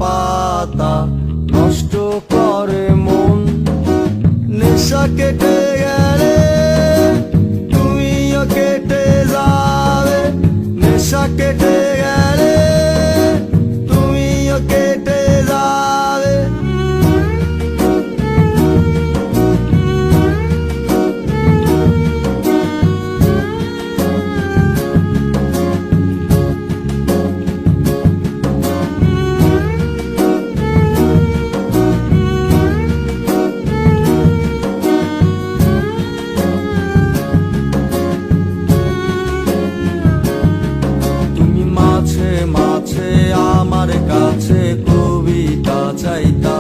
পাতা নষ্ট করে মন। নেশা কেটে গেলে তুমিও কেটে যাবে, নেশা কেটে গেলে তুমিও কেটে যাবে। আমার কাছে কবিতা চাইতা,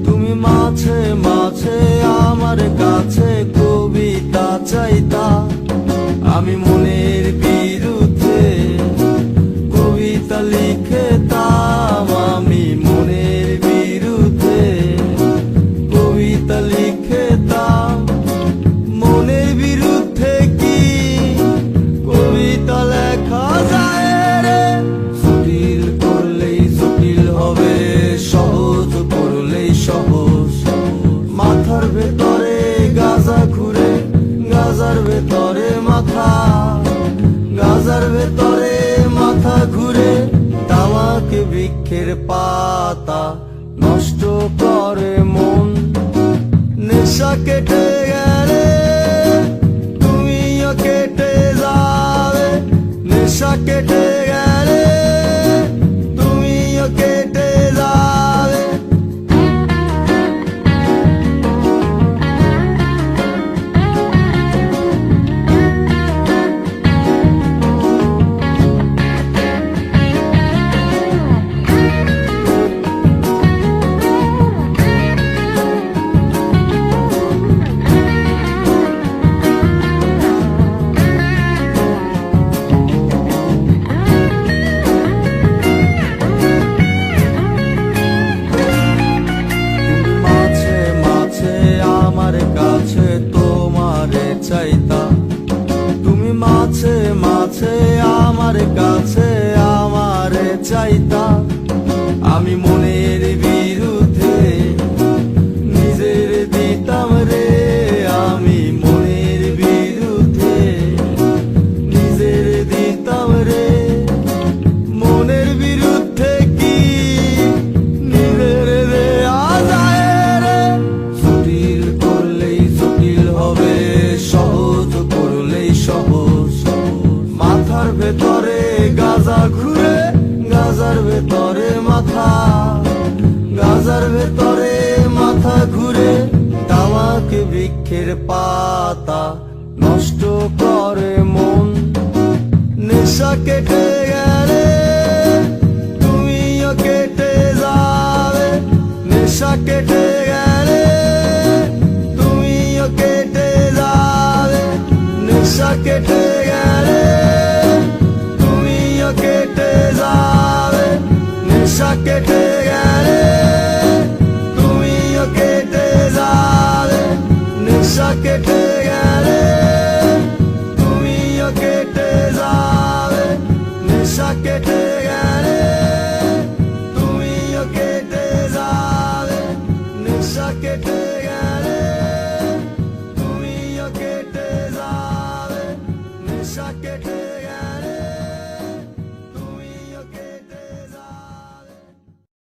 তুমি মাঝে মাঝে আমার কাছে কবিতা চাইতা। আমি মনের বিরুদ্ধে কবিতা লিখতাম, আমি মনের বিরুদ্ধে কবিতা লিখতাম। মনের বিরুদ্ধে কি কবিতা লেখা যায় রে? জটিল করলেই জটিল হবে, সহজ করলেই সহজ। মাথার ভেতরে গাজা ঘুরে, গাজার ভেতরে মাথা, গাজার ভেতরে মাথা ঘুরে। তামাক বৃক্ষের পাতা নষ্ট করে মন। নেশা কেটে গেলে তুমিও কেটে যাবে, নেশা কেটে গেলে তুমিও কেটে যাবে। তোমারে চাইতা, তুমি মাঝে মাঝে আমার কাছে আমারে চাইতা। আমি মনের বিরুদ্ধে নিজের দিতাম রে, আমি মনের বিরুদ্ধে নিজের দিতাম রে। মনের বিরুদ্ধে কি নিজের দেয়া যায় রে? জটিল করলেই জটিল হবে, সহজ করলেই সহজ। মাথার ভেতরে গাজা ঘুরে, গাজার ভেতরে মাথা, গাজার ভেতরে মাথা ঘুরে। তামাক বৃক্ষের পাতা নষ্ট করে মন। নেশা কেটে গেলে তুমিও কেটে যাবে, নেশা কেটে গেলে তুমিও কেটে যাবে। নেশা কেটে গেলে তুমিও কেটে যাবে, নেশা কেটে গেলে তুমিও কেটে যাবে। নেশা কেটে গেলে তুমিও কেটে যাবে, নেশা কেটে গেলে